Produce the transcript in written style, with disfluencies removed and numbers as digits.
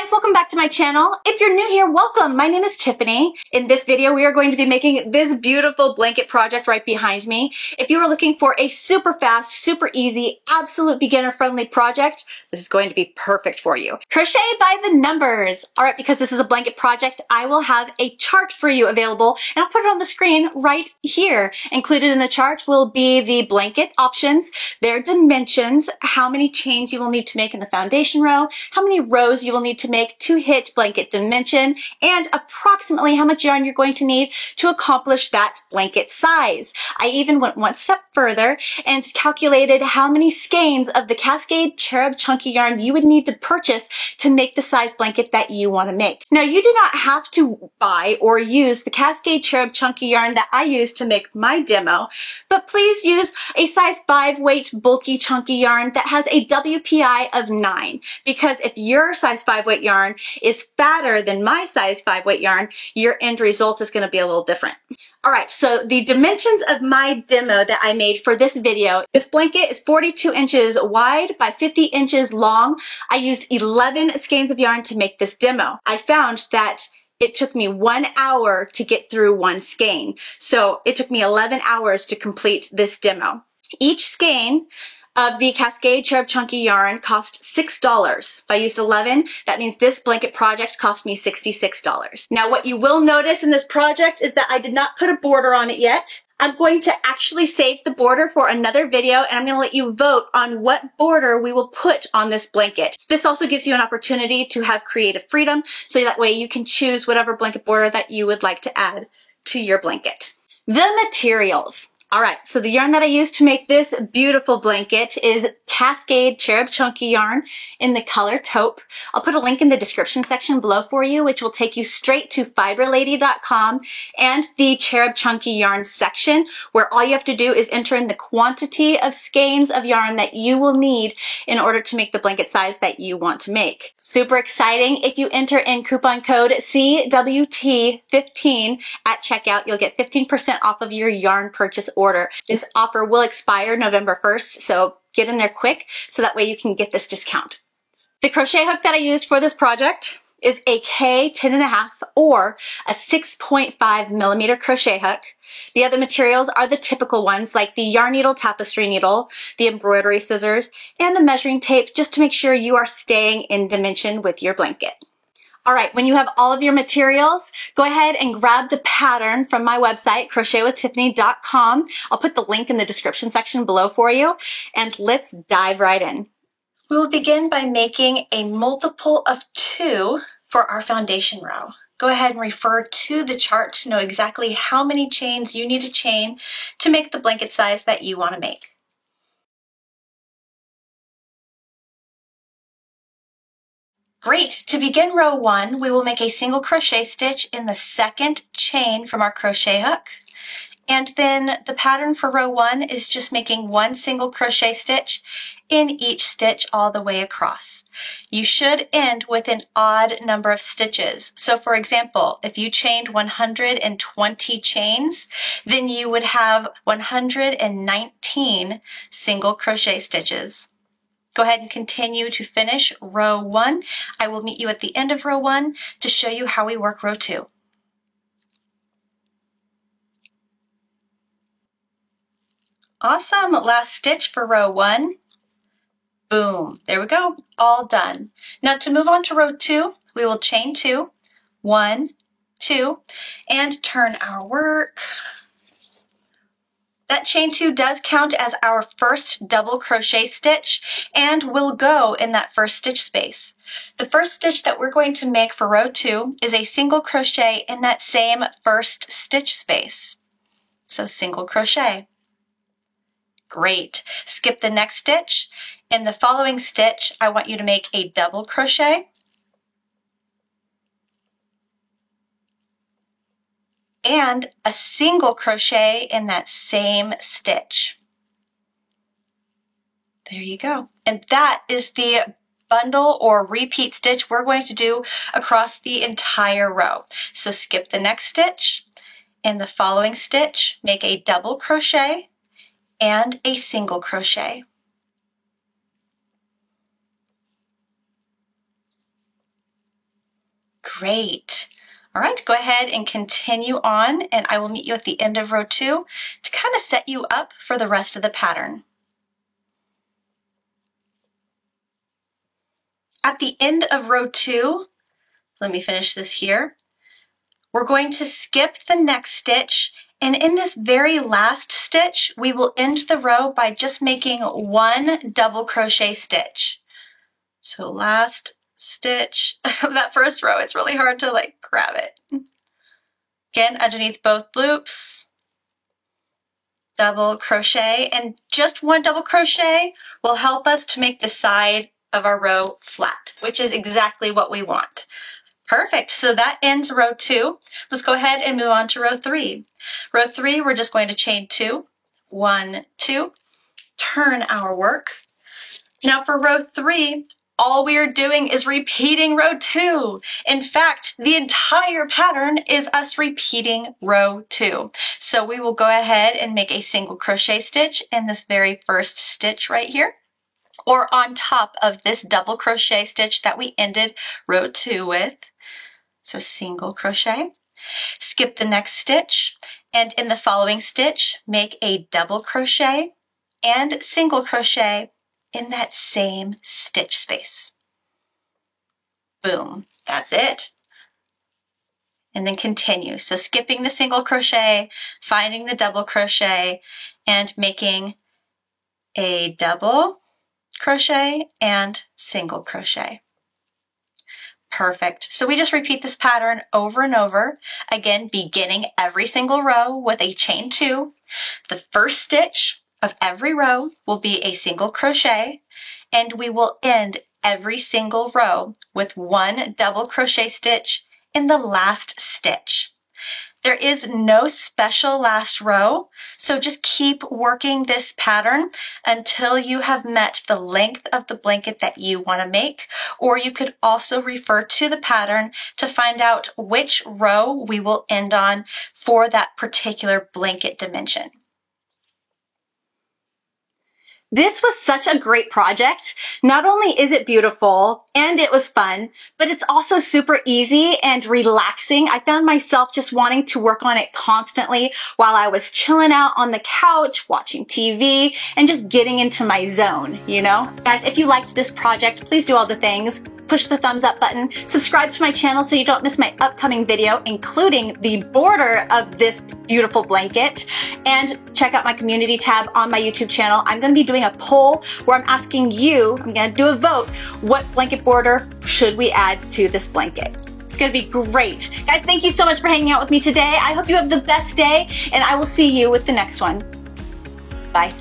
guys, welcome back to my channel. If you're new here, welcome. My name is Tiffany. In this video, we are going to be making this beautiful blanket project right behind me. If you are looking for a super fast, super easy, absolute beginner-friendly project, this is going to be perfect for you. Crochet by the numbers. All right, because this is a blanket project, I will have a chart for you available, and I'll put it on the screen right here. Included in the chart will be the blanket options, their dimensions, how many chains you will need to make in the foundation row, how many rows you will need to make to hit blanket dimension, and approximately how much yarn you're going to need to accomplish that blanket size. I even went one step further and calculated how many skeins of the Cascade Cherub Chunky yarn you would need to purchase to make the size blanket that you want to make. Now, you do not have to buy or use the Cascade Cherub Chunky yarn that I use to make my demo, but please use a size 5 weight bulky chunky yarn that has a WPI of 9, because if your size 5 weight yarn is fatter than my size 5 weight yarn, your end result is going to be a little different. All right, so the dimensions of my demo that I made for this video, this blanket is 42 inches wide by 50 inches long. I used 11 skeins of yarn to make this demo. I found that it took me 1 hour to get through one skein. So it took me 11 hours to complete this demo. Each skein of the Cascade Cherub Chunky yarn cost $6. If I used 11, that means this blanket project cost me $66. Now, what you will notice in this project is that I did not put a border on it yet. I'm going to actually save the border for another video, and I'm going to let you vote on what border we will put on this blanket. This also gives you an opportunity to have creative freedom, so that way you can choose whatever blanket border that you would like to add to your blanket. The materials. All right, so the yarn that I used to make this beautiful blanket is Cascade Cherub Chunky yarn in the color taupe. I'll put a link in the description section below for you, which will take you straight to fiberlady.com and the Cherub Chunky yarn section, where all you have to do is enter in the quantity of skeins of yarn that you will need in order to make the blanket size that you want to make. Super exciting. If you enter in coupon code CWT15 at checkout, you'll get 15% off of your yarn purchase order. This offer will expire November 1st, so get in there quick so that way you can get this discount. The crochet hook that I used for this project is a K10.5 or a 6.5 millimeter crochet hook. The other materials are the typical ones like the yarn needle, tapestry needle, the embroidery scissors, and the measuring tape, just to make sure you are staying in dimension with your blanket. All right, when you have all of your materials, go ahead and grab the pattern from my website, crochetwithtiffany.com. I'll put the link in the description section below for you, and let's dive right in. We will begin by making a multiple of 2 for our foundation row. Go ahead and refer to the chart to know exactly how many chains you need to chain to make the blanket size that you want to make. Great. To begin row 1, we will make a single crochet stitch in the second chain from our crochet hook. And then the pattern for row 1 is just making 1 single crochet stitch in each stitch all the way across. You should end with an odd number of stitches. So for example, if you chained 120 chains, then you would have 119 single crochet stitches. Go ahead and continue to finish row 1. I will meet you at the end of row 1 to show you how we work row 2. Awesome, last stitch for row 1. Boom, there we go, all done. Now to move on to row 2, we will chain 2, 1, 2, and turn our work. That chain 2 does count as our first double crochet stitch and will go in that first stitch space. The first stitch that we're going to make for row 2 is a single crochet in that same first stitch space. So single crochet. Great. Skip the next stitch. In the following stitch, I want you to make a double crochet and a single crochet in that same stitch. There you go. And that is the bundle or repeat stitch we're going to do across the entire row. So skip the next stitch. In the following stitch, make a double crochet and a single crochet. . Great. All right, go ahead and continue on, and I will meet you at the end of row 2 to kind of set you up for the rest of the pattern. At the end of row 2, let me finish this here, we're going to skip the next stitch, and in this very last stitch, we will end the row by just making 1 double crochet stitch. So last stitch, that first row, it's really hard to like grab it. Again, underneath both loops, double crochet, and just 1 double crochet will help us to make the side of our row flat, which is exactly what we want. Perfect, so that ends row 2. Let's go ahead and move on to row 3. Row 3, we're just going to chain 2, 1, 2, turn our work. Now for row 3, all we are doing is repeating row 2. In fact, the entire pattern is us repeating row 2. So we will go ahead and make a single crochet stitch in this very first stitch right here, or on top of this double crochet stitch that we ended row 2 with. So single crochet, skip the next stitch, and in the following stitch, make a double crochet and single crochet in that same stitch space. Boom, that's it. And then continue. So skipping the single crochet, finding the double crochet, and making a double crochet and single crochet. Perfect. So we just repeat this pattern over and over, again, beginning every single row with a chain 2. The first stitch of every row will be a single crochet, and we will end every single row with 1 double crochet stitch in the last stitch. There is no special last row, so just keep working this pattern until you have met the length of the blanket that you want to make, or you could also refer to the pattern to find out which row we will end on for that particular blanket dimension. This was such a great project. Not only is it beautiful and it was fun, but it's also super easy and relaxing. I found myself just wanting to work on it constantly while I was chilling out on the couch, watching TV, and just getting into my zone, you know? Guys, if you liked this project, please do all the things. Push the thumbs up button, subscribe to my channel so you don't miss my upcoming video, including the border of this beautiful blanket, and check out my community tab on my YouTube channel. I'm gonna be doing a poll where I'm asking you, I'm gonna do a vote, what blanket border should we add to this blanket? It's gonna be great. Guys, thank you so much for hanging out with me today. I hope you have the best day, and I will see you with the next one. Bye.